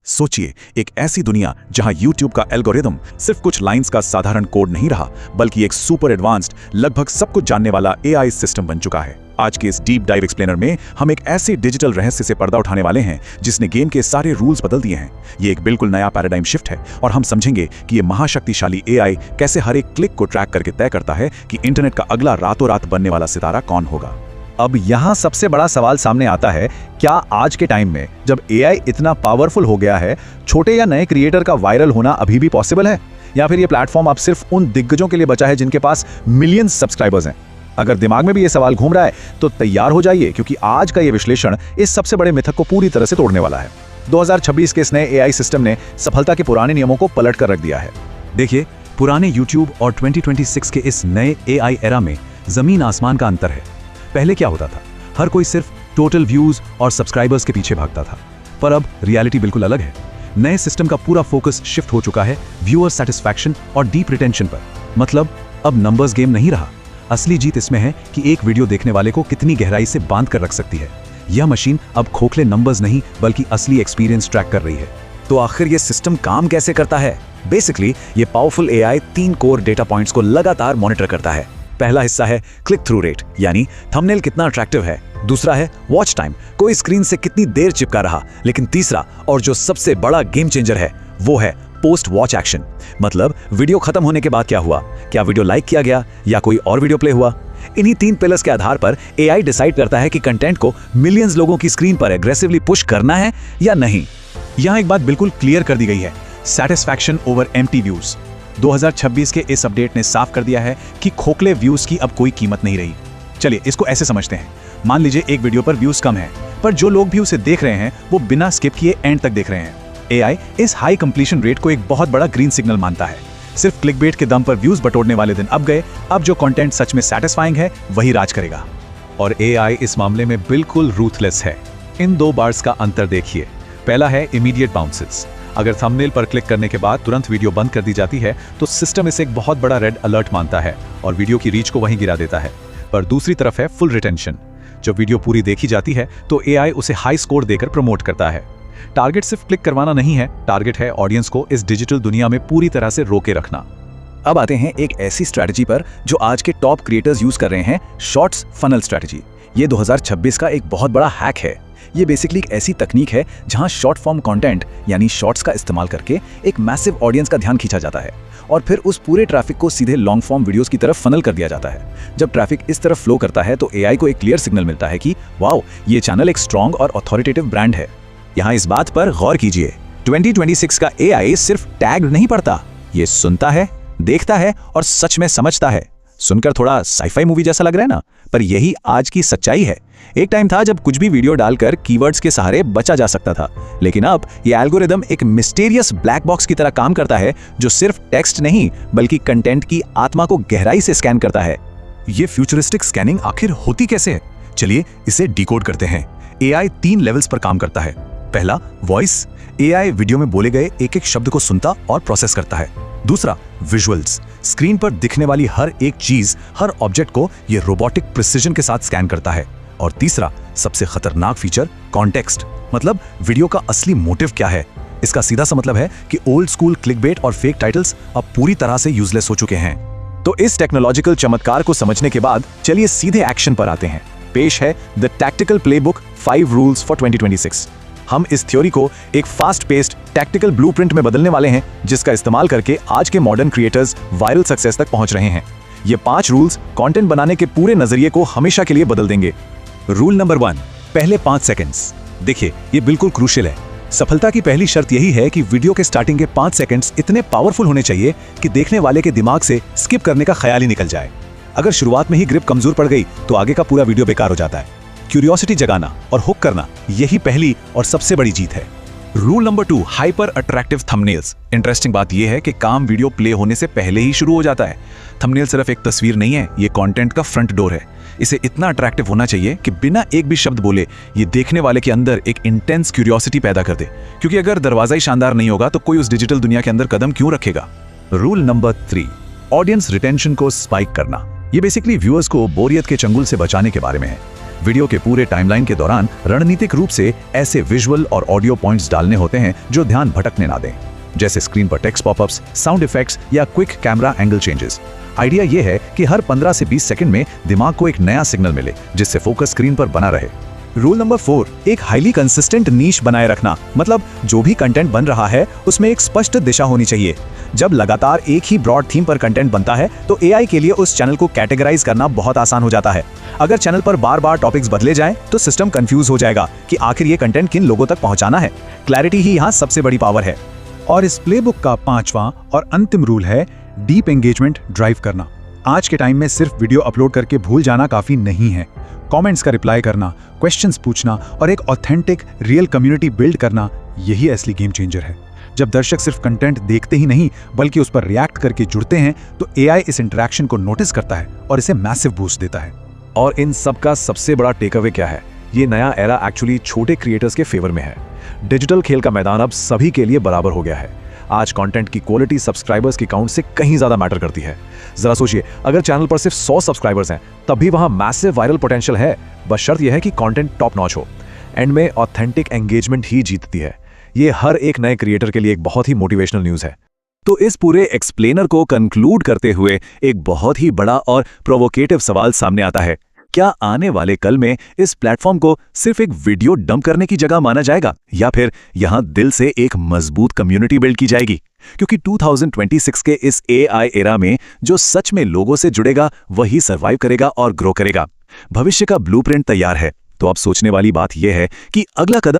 सोचिए, एक ऐसी दुनिया जहां YouTube का एल्गोरिदम सिर्फ कुछ लाइंस का साधारण कोड नहीं रहा, बल्कि एक सुपर एडवांस्ड, लगभग सब कुछ जानने वाला AI सिस्टम बन चुका है। आज के इस डीप डाइव एक्सप्लेनर में हम एक ऐसे डिजिटल रहस्य से पर्दा उठाने वाले हैं जिसने गेम के सारे रूल्स बदल दिए हैं। ये एक बिल्कुल नया पैराडाइम शिफ्ट है और हम समझेंगे कि ये महाशक्तिशाली AI कैसे हर एक क्लिक को ट्रैक करके तय करता है कि इंटरनेट का अगला रातों रात बनने वाला सितारा कौन होगा। अब यहाँ सबसे बड़ा सवाल सामने आता है, क्या आज के टाइम में जब AI इतना पावरफुल हो गया है, छोटे या नए क्रिएटर का वायरल होना अभी भी पॉसिबल है, या फिर ये प्लेटफॉर्म अब सिर्फ उन दिग्गजों के लिए बचा है जिनके पास मिलियंस सब्सक्राइबर्स हैं? अगर दिमाग में भी ये सवाल घूम रहा है तो तैयार हो जाइए, क्योंकि आज का ये विश्लेषण इस सबसे बड़े मिथक को पूरी तरह से तोड़ने वाला है। 2026 के इस नए AI सिस्टम ने सफलता के पुराने नियमों को पलट कर रख दिया है। देखिए, पुराने YouTube और 2026 के इस नए AI एरा में जमीन आसमान का अंतर है। पहले क्या होता था, हर कोई सिर्फ टोटल व्यूज और सब्सक्राइबर्स के पीछे भागता था, पर अब रियलिटी बिल्कुल अलग है। नए सिस्टम का पूरा फोकस शिफ्ट हो चुका है व्यूअर सेटिस्फैक्शन और डीप रिटेंशन पर। मतलब अब नंबर्स गेम नहीं रहा, असली जीत इसमें है कि एक वीडियो देखने वाले को कितनी गहराई से बांध कर रख सकती है। यह मशीन अब खोखले नंबर्स नहीं बल्कि असली एक्सपीरियंस ट्रैक कर रही है। तो आखिर ये सिस्टम काम कैसे करता है? बेसिकली ये powerful AI 3 core data points को लगातार मॉनिटर करता है। पहला हिस्सा है क्लिक थ्रू रेट, यानी थंबनेल कितना अट्रैक्टिव है। दूसरा है वॉच टाइम, कोई स्क्रीन से कितनी देर चिपका रहा। लेकिन तीसरा और जो सबसे बड़ा गेम चेंजर है वो है पोस्ट वॉच एक्शन, मतलब वीडियो खत्म होने के बाद क्या हुआ, क्या वीडियो लाइक किया गया या कोई और वीडियो प्ले हुआ। इन्हीं 3 पिलर्स के आधार पर AI डिसाइड करता है कि कंटेंट को मिलियंस लोगों की स्क्रीन पर एग्रेसिवली पुश करना है या नहीं। यहाँ एक बात बिल्कुल क्लियर कर दी गई है, सैटिस्फैक्शन ओवर एम्प्टी व्यूज। 2026 के इस अपडेट ने साफ कर दिया है कि खोखले व्यूज की अब कोई कीमत नहीं रही। चलिए इसको ऐसे समझते हैं, मान लीजिए एक वीडियो पर व्यूज कम है, पर जो लोग भी उसे देख रहे हैं वो बिना स्किप किए एंड तक देख रहे हैं। AI इस हाई कंप्लीशन रेट को एक बहुत बड़ा ग्रीन सिग्नल मानता है। सिर्फ क्लिकबेट के दम पर व्यूज बटोरने वाले दिन अब गए। अब जो कंटेंट सच में सैटिस्फाइंग है वही राज करेगा। और AI इस मामले में बिल्कुल रूथलेस है। इन 2 बार्स का अंतर देखिए। पहला है इमीडिएट बाउंसेस। अगर थंबनेल पर क्लिक करने के बाद तुरंत वीडियो बंद कर दी जाती है तो सिस्टम इसे एक बहुत बड़ा रेड अलर्ट मानता है और वीडियो की रीच को वहीं गिरा देता है। पर दूसरी तरफ है फुल रिटेंशन। जब वीडियो पूरी देखी जाती है तो AI उसे हाई स्कोर देकर प्रमोट करता है। टारगेट सिर्फ क्लिक करवाना नहीं है, टारगेट है ऑडियंस को इस डिजिटल दुनिया में पूरी तरह से रोके रखना। अब आते हैं एक ऐसी स्ट्रैटेजी पर जो आज के टॉप क्रिएटर्स यूज कर रहे हैं, शॉर्ट्स फनल स्ट्रैटेजी। ये 2026 का एक बहुत बड़ा हैक है। ये बेसिकली एक ऐसी तकनीक है जहां शॉर्ट फॉर्म कंटेंट यानी शॉर्ट्स का इस्तेमाल करके एक मैसिव ऑडियंस का ध्यान खींचा जाता है और फिर उस पूरे ट्रैफिक को सीधे लॉन्ग फॉर्म वीडियोस की तरफ फनल कर दिया जाता है। जब ट्रैफिक इस तरफ फ्लो करता है तो AI को एक क्लियर सिग्नल मिलता है कि वाओ, ये चैनल एक स्ट्रॉन्ग और अथॉरिटेटिव ब्रांड है। यहाँ इस बात पर गौर कीजिए, 2026 का AI सिर्फ टैग नहीं पढ़ता, ये सुनता है, देखता है और सच में समझता है। सुनकर थोड़ा साइफाई मूवी जैसा लग रहा है ना, पर यही आज की सच्चाई है। एक टाइम था जब कुछ भी वीडियो डालकर कीवर्ड्स के सहारे बचा जा सकता था, लेकिन अब ये एल्गोरिदम एक मिस्टीरियस ब्लैक बॉक्स की तरह काम करता है जो सिर्फ टेक्स्ट नहीं बल्कि कंटेंट की आत्मा को गहराई से स्कैन करता है। ये फ्यूचरिस्टिक स्कैनिंग आखिर होती कैसे है? चलिए इसे डिकोड करते हैं। AI 3 लेवल्स पर काम करता है। पहला, वॉइस। AI वीडियो में बोले गए एक एक शब्द को सुनता और प्रोसेस करता है। दूसरा, विजुअल्स। स्क्रीन पर दिखने वाली हर एक चीज, हर ऑब्जेक्ट को ये रोबोटिक प्रिसिजन के साथ स्कैन करता है। और तीसरा, सबसे खतरनाक फीचर, कॉन्टेक्स्ट, मतलब वीडियो का असली मोटिव क्या है। इसका सीधा सा मतलब है कि ओल्ड स्कूल क्लिकबेट और फेक टाइटल्स अब पूरी तरह से यूजलेस हो चुके हैं। तो इस टेक्नोलॉजिकल चमत्कार को समझने के बाद चलिए सीधे एक्शन पर आते हैं। पेश है the tactical playbook 5 rules for 2026। हम इस थ्योरी को एक फास्ट पेस्ड टैक्टिकल ब्लूप्रिंट में बदलने वाले हैं, जिसका इस्तेमाल करके आज के मॉडर्न क्रिएटर्स वायरल सक्सेस तक पहुंच रहे हैं। ये 5 रूल्स कंटेंट बनाने के पूरे नजरिए को हमेशा के लिए बदल देंगे। रूल नंबर 1, पहले 5 सेकंड्स। देखिए, ये बिल्कुल क्रूशियल है। सफलता की पहली शर्त यही है कि वीडियो के स्टार्टिंग के 5 सेकंड्स इतने पावरफुल होने चाहिए कि देखने वाले के दिमाग से स्किप करने का ख्याल ही निकल जाए। अगर शुरुआत में ही ग्रिप कमजोर पड़ गई तो आगे का पूरा वीडियो बेकार हो जाता है। क्यूरियोसिटी जगाना और हुक करना, यही पहली और सबसे बड़ी जीत है। Rule number 2, hyper attractive thumbnails. Interesting बात यह है कि काम वीडियो प्ले होने से पहले ही शुरू हो जाता है। थंबनेल सिर्फ एक तस्वीर नहीं है, ये कंटेंट का फ्रंट डोर है। इसे इतना अट्रैक्टिव होना चाहिए कि बिना एक भी शब्द बोले ये देखने वाले के अंदर एक इंटेंस क्यूरियोसिटी पैदा कर दे, क्योंकि अगर दरवाजा ही शानदार नहीं होगा तो कोई उस डिजिटल दुनिया के अंदर कदम क्यों रखेगा। रूल नंबर 3, ऑडियंस रिटेंशन को स्पाइक करना। ये बेसिकली व्यूअर्स को बोरियत के चंगुल से बचाने के बारे में है। वीडियो के पूरे टाइमलाइन के दौरान रणनीतिक रूप से ऐसे विजुअल और ऑडियो पॉइंट्स डालने होते हैं जो ध्यान भटकने ना दें, जैसे स्क्रीन पर टेक्स्ट पॉपअप्स, साउंड इफेक्ट्स या quick camera angle changes. Idea यह है कि हर 15 से 20 सेकंड में दिमाग को एक नया सिग्नल मिले जिससे फोकस स्क्रीन पर बना रहे। रूल नंबर 4, एक हाईली कंसिस्टेंट नीश बनाए रखना। मतलब जो भी कंटेंट बन रहा है उसमें एक स्पष्ट दिशा होनी चाहिए। जब लगातार एक ही ब्रॉड थीम पर कंटेंट बनता है तो एआई के लिए उस चैनल को कैटेगराइज करना बहुत आसान हो जाता है। अगर चैनल पर बार बार टॉपिक्स बदले जाएं तो सिस्टम कंफ्यूज हो जाएगा कि आखिर ये कंटेंट किन लोगों तक पहुंचाना है। क्लैरिटी ही यहाँ सबसे बड़ी पावर है। और इस प्लेबुक का 5वां और अंतिम रूल है डीप एंगेजमेंट ड्राइव करना। आज के टाइम में सिर्फ वीडियो अपलोड करके भूल जाना काफी नहीं है। कमेंट्स का रिप्लाई करना, क्वेश्चंस पूछना और एक ऑथेंटिक रियल कम्युनिटी बिल्ड करना, यही असली गेम चेंजर है। जब दर्शक सिर्फ कंटेंट देखते ही नहीं बल्कि उस पर रिएक्ट करके जुड़ते हैं तो एआई इस इंटरेक्शन को नोटिस करता है और इसे मैसिव बूस्ट देता है। और इन सब का सबसे बड़ा टेकअवे क्या है? ये नया एरा एक्चुअली छोटे क्रिएटर्स के फेवर में है। डिजिटल खेल का मैदान अब सभी के लिए बराबर हो गया है। आज कंटेंट की क्वालिटी सब्सक्राइबर्स की काउंट से कहीं ज्यादा मैटर करती है। जरा सोचिए, अगर चैनल पर सिर्फ 100 सब्सक्राइबर्स हैं तब भी वहां मैसिव वायरल पोटेंशियल है। बस शर्त यह है कि कंटेंट टॉप नॉच हो। एंड में ऑथेंटिक एंगेजमेंट ही जीतती है। ये हर एक नए क्रिएटर के लिए एक बहुत ही मोटिवेशनल न्यूज़ है। तो इस पूरे एक्सप्लेनर को कंक्लूड करते हुए एक बहुत ही बड़ा और प्रोवोकेटिव सवाल सामने आता है, क्या आने वाले कल में इस प्लेटफॉर्म को सिर्फ एक वीडियो डंप करने की जगह माना जाएगा या फिर यहां दिल से एक मजबूत कम्युनिटी बिल्ड की जाएगी? क्योंकि 2026 के इस एआई एरा में जो सच में लोगों से जुड़ेगा वही सर्वाइव करेगा और ग्रो करेगा। भविष्य का ब्लूप्रिंट तैयार है। तो अब सोचने वाली बात यह है कि अगला कदम